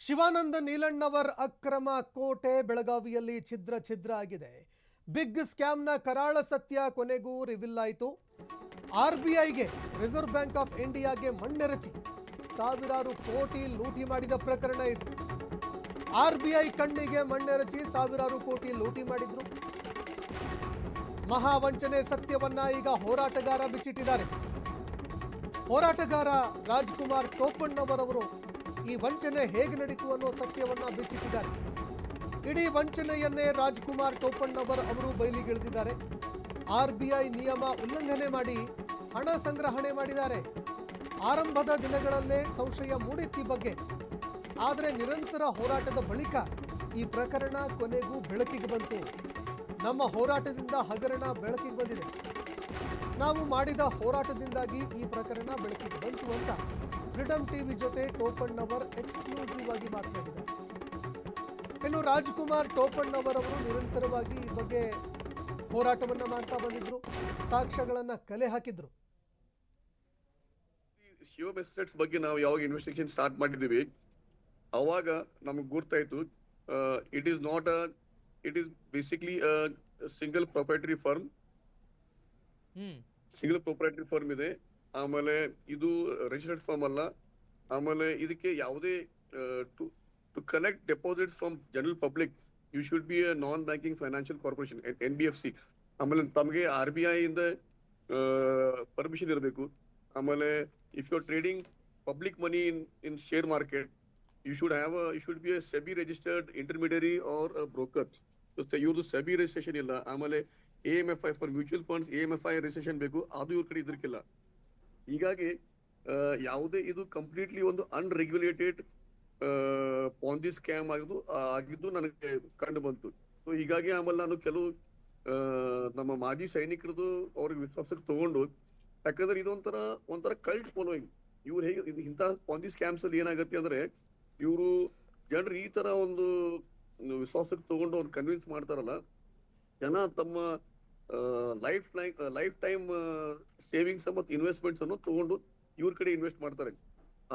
ಶಿವಾನಂದ ನೀಲಣ್ಣವರ್ ಅಕ್ರಮ ಕೋಟೆ ಬೆಳಗಾವಿಯಲ್ಲಿ ಛಿದ್ರ ಆಗಿದೆ. ಬಿಗ್ ಸ್ಕ್ಯಾಮ್ನ ಕರಾಳ ಸತ್ಯ ಕೊನೆಗೂ ರಿವೀಲ್ ಆಯಿತು. ಆರ್ಬಿಐಗೆ ರಿಸರ್ವ್ ಬ್ಯಾಂಕ್ ಆಫ್ ಇಂಡಿಯಾಗೆ ಮಣ್ಣೆರಚಿ ಸಾವಿರಾರು ಕೋಟಿ ಲೂಟಿ ಮಾಡಿದ ಪ್ರಕರಣ ಇದು. ಆರ್ಬಿಐ ಕಣ್ಣಿಗೆ ಮಣ್ಣೆರಚಿ ಸಾವಿರಾರು ಕೋಟಿ ಲೂಟಿ ಮಾಡಿದ್ರು. ಮಹಾವಂಚನೆ ಸತ್ಯವನ್ನ ಈಗ ಹೋರಾಟಗಾರ ಬಿಚ್ಚಿಟ್ಟಿದ್ದಾರೆ. ಹೋರಾಟಗಾರ ರಾಜ್ಕುಮಾರ್ ಟೋಪಣ್ಣವರವರು ಈ ವಂಚನೆ ಹೇಗೆ ನಡೀತು ಅನ್ನೋ ಸತ್ಯವನ್ನ ಬಿಚ್ಚಿಟ್ಟಿದ್ದಾರೆ. ಇಡೀ ವಂಚನೆಯನ್ನೇ ರಾಜ್ಕುಮಾರ್ ಟೋಪಣ್ಣವರ್ ಅವರು ಬಯಲಿಗಿಳಿದಿದ್ದಾರೆ. ಆರ್ಬಿಐ ನಿಯಮ ಉಲ್ಲಂಘನೆ ಮಾಡಿ ಹಣ ಸಂಗ್ರಹಣೆ ಮಾಡಿದ್ದಾರೆ. ಆರಂಭದ ದಿನಗಳಲ್ಲೇ ಸಂಶಯ ಮೂಡಿತ್ತು ಈ ಬಗ್ಗೆ. ಆದರೆ ನಿರಂತರ ಹೋರಾಟದ ಬಳಿಕ ಈ ಪ್ರಕರಣ ಕೊನೆಗೂ ಬೆಳಕಿಗೆ ಬಂತು. ನಮ್ಮ ಹೋರಾಟದಿಂದ ಹಗರಣ ಬೆಳಕಿಗೆ ಬಂದಿದೆ. ನಾವು ಮಾಡಿದ ಹೋರಾಟದಿಂದಾಗಿ ಈ ಪ್ರಕರಣ ಬೆಳಕಿಗೆ ಬಂತು ಅಂತ ಫ್ರೀಡಂ ಟಿವಿ ಜೊತೆ ಟೋಪಣ್ಣವರ್ ಎಕ್ಸ್ಕ್ಲೂಸಿವ್ ಆಗಿ ಮಾತನಾಡಿದ್ದಾರೆ. ಇನ್ನು ರಾಜ್ಕುಮಾರ್ ಟೋಪಣ್ಣವರ್ ಅವರು ನಿರಂತರವಾಗಿ ಈ ಬಗ್ಗೆ ಹೋರಾಟವನ್ನ ಮಾಡ್ತಾ ಬಂದಿದ್ರು, ಸಾಕ್ಷ್ಯಗಳನ್ನ ಕಲೆ ಹಾಕಿದ್ರು. ಶಿವ ಮೆಸೇಜ್ ಬಗ್ಗೆ ನಾವು ಯಾವಾಗ ಇನ್ವೆಸ್ಟಿಗೇಷನ್ ಸ್ಟಾರ್ಟ್ ಮಾಡಿದ್ದೀವಿ ಅವಾಗ ನಮಗೆ ಗೊತ್ತಾಯ್ತು it is basically single proprietary firm. Single proprietary firm ಇದೆ. ಆಮೇಲೆ ಇದು ರಿಜಿಸ್ಟರ್ಡ್ ಫರ್ಮ್ ಅಲ್ಲ. ಆಮೇಲೆ ಇದಕ್ಕೆ ಯಾವುದೇ to collect deposit from general public you should be a non banking financial corporation NBFC. ಆಮೇಲೆ ತಮಗೆ RBI ಇಂದ ಪರ್ಮಿಷನ್ ಇರಬೇಕು. ಆಮೇಲೆ if you are trading public money in share market you should be a SEBI registered intermediary or a broker. So ಇವ್ರದ್ದು SEBI registration ಇಲ್ಲ. ಆಮೇಲೆ AMFI for mutual funds AMFI registration ಬೇಕು. ಅದು ಇವ್ರ ಕಡೆ ಇದ್ರಕ್ಕಿಲ್ಲ. ಹೀಗಾಗಿ ಯಾವುದೇ ಇದು ಕಂಪ್ಲೀಟ್ಲಿ ಒಂದು ಅನ್ರೆಗ್ಯುಲೇಟೆಡ್ ಪಾಂಜಿ ಸ್ಕ್ಯಾಮ್ ಆಗಿದ್ದು ನನಗೆ ಕಂಡು ಬಂತು. ಸೊ ಹೀಗಾಗಿ ಆಮೇಲೆ ನಾನು ಕೆಲವು ನಮ್ಮ ಮಾಜಿ ಸೈನಿಕರದು ಅವ್ರಿಗೆ ವಿಶ್ವಾಸಕ್ಕೆ ತಗೊಂಡು, ಯಾಕಂದ್ರೆ ಇದೊಂಥರ ಕಲ್ಟ್ ಫಾಲೋಯಿಂಗ್. ಇವ್ರು ಹೇಗೆ ಇಂಥ ಪಾಂಜಿ ಸ್ಕ್ಯಾಮ್ಸ್ ಅಲ್ಲಿ ಏನಾಗತ್ತೆ ಅಂದ್ರೆ ಇವರು ಜನರು ಈ ತರ ಒಂದು ವಿಶ್ವಾಸಕ್ಕೆ ತಗೊಂಡು ಅವ್ರು ಕನ್ವಿನ್ಸ್ ಮಾಡ್ತಾರಲ್ಲ, ಜನ ತಮ್ಮ ಲೈಫ್ ಟೈಮ್ ಸೇವಿಂಗ್ಸ್ ಮತ್ತು ಇನ್ವೆಸ್ಟ್ಮೆಂಟ್ಸ್ ಅನ್ನು ತಗೊಂಡು ಇವ್ರ ಕಡೆ ಇನ್ವೆಸ್ಟ್ ಮಾಡ್ತಾರೆ.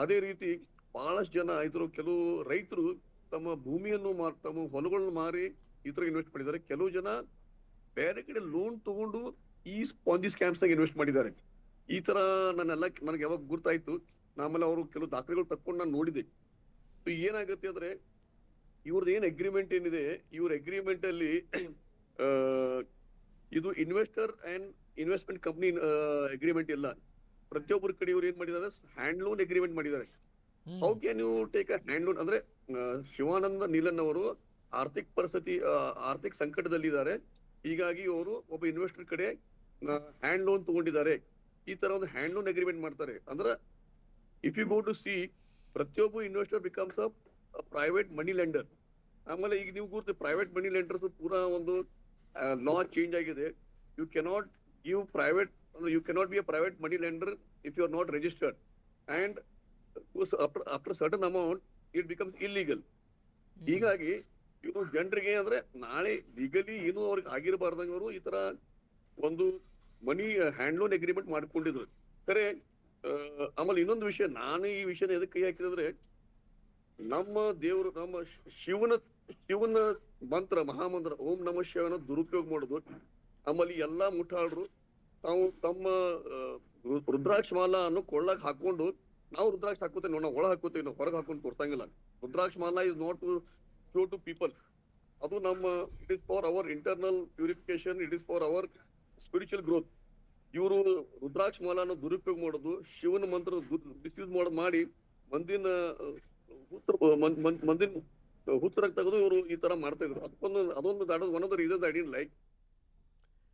ಅದೇ ರೀತಿ ಬಹಳಷ್ಟು ಜನ ಕೆಲವು ರೈತರು ತಮ್ಮ ಭೂಮಿಯನ್ನು ತಮ್ಮ ಹೊಲಗಳನ್ನು ಮಾರಿ ಈ ತರ ಇನ್ವೆಸ್ಟ್ ಮಾಡಿದ್ದಾರೆ. ಕೆಲವು ಜನ ಬೇರೆ ಕಡೆ ಲೋನ್ ತಗೊಂಡು ಈ ಪಾಂಜಿ ಸ್ಕ್ಯಾಮ್ಸ್ ನಾಗ ಇನ್ವೆಸ್ಟ್ ಮಾಡಿದ್ದಾರೆ. ಈ ತರ ನನಗೆ ಯಾವಾಗ ಗುರ್ತಾಯ್ತು. ಆಮೇಲೆ ಅವರು ಕೆಲವು ದಾಖಲೆಗಳು ತಕ್ಕೊಂಡು ನಾನು ನೋಡಿದೆ. ಏನಾಗುತ್ತೆ ಅಂದ್ರೆ ಇವ್ರದ್ದು ಏನ್ ಅಗ್ರಿಮೆಂಟ್ ಏನಿದೆ, ಇವ್ರ ಅಗ್ರಿಮೆಂಟ್ ಅಲ್ಲಿ ಇದು investor and investment company agreement ಇಲ್ಲ. ಪ್ರತಿಯೊಬ್ಬರ ಕಡೆ ಇವ್ರು ಏನ್ ಮಾಡಿದ್ದಾರೆ, ಹ್ಯಾಂಡ್ ಲೋನ್ ಅಗ್ರಿಮೆಂಟ್ ಮಾಡಿದ್ದಾರೆ. How can you take a hand loan ಅಂದ್ರೆ ಶಿವಾನಂದ ನೀಲನ್ ಅವರು ಆರ್ಥಿಕ ಸಂಕಟದಲ್ಲಿದ್ದಾರೆ. ಹೀಗಾಗಿ ಅವರು ಒಬ್ಬ ಇನ್ವೆಸ್ಟರ್ ಕಡೆ ಹ್ಯಾಂಡ್ ಲೋನ್ ತಗೊಂಡಿದ್ದಾರೆ. ಈ ತರ ಒಂದು ಹ್ಯಾಂಡ್ ಲೋನ್ ಅಗ್ರಿಮೆಂಟ್ ಮಾಡ್ತಾರೆ. ಅಂದ್ರೆ if you go to see, ಪ್ರತಿಯೊಬ್ಬ investor becomes a private money lender. ಆಮೇಲೆ ಈಗ ನೀವು ಗೊತ್ತು, ಪ್ರೈವೇಟ್ ಮನಿ ಲೆಂಡರ್ಸ್ ಪೂರಾ ಒಂದು ಲಾ ಚೇಂಜ್ ಆಗಿದೆ. You cannot be a private money lender if you are not registered, and after certain amount it becomes illegal. ಹೀಗಾಗಿ ಇವರು ಜನರಿಗೆ ಅಂದ್ರೆ ನಾಳೆ ಲೀಗಲಿ ಏನು ಅವ್ರಿಗೆ ಆಗಿರಬಾರ್ದಂಗ ಅವರು ಈ ತರ ಒಂದು ಮನಿ ಹ್ಯಾಂಡ್ ಲೋನ್ ಅಗ್ರಿಮೆಂಟ್ ಮಾಡ್ಕೊಂಡಿದ್ರು. ಖರೆ ಆಮೇಲೆ ಇನ್ನೊಂದು ವಿಷಯ, ನಾನು ಈ ವಿಷಯನ ಎದಕ್ಕೆ ಕೈ ಹಾಕಿದ್ರೆ, ನಮ್ಮ ದೇವರು ನಮ್ಮ ಶಿವನ ಮಂತ್ರ ಮಹಾಮಂತ್ರ ಓಂ ನಮಃ ಶಿವನ ದುರುಪಯೋಗ ಮಾಡೋದು. ಆಮೇಲೆ ಎಲ್ಲಾ ಮುಠಾಳರು ತಾವು ತಮ್ಮ ರುದ್ರಾಕ್ಷ ಮಾಲಾ ಅನ್ನು ಕೊಳ್ಳಕ್ ಹಾಕೊಂಡು, ನಾವು ರುದ್ರಾಕ್ಷ ಹಾಕೋತೇವೆ, ನಾವು ಒಳಗೆ ಹಾಕೋತೇವೆ, ನಾವು ಹೊರಗೆ ಹಾಕೊಂಡು ತೋರ್ಸಂಗಿಲ್ಲ. Rudraksha mala is not to show to people. ಅದು ನಮ್ಮ it is for our internal purification, it is for our spiritual growth. ಇವರು ರುದ್ರಾಕ್ಷ ಮಾಲಾನ ದುರುಪಯೋಗ ಮಾಡೋದು, ಶಿವನ ಮಂತ್ರ ಮಿಸ್ಯೂಸ್ ಮಾಡಿ ಮಂದಿನ ಹುತ್ತರಾಗ ತೆಗೆದು ಇವರು ಈ ತರ ಮಾಡ್ತಾ ಇದ್ರು. ಅದೊಂದು one of the reasons I didn't like.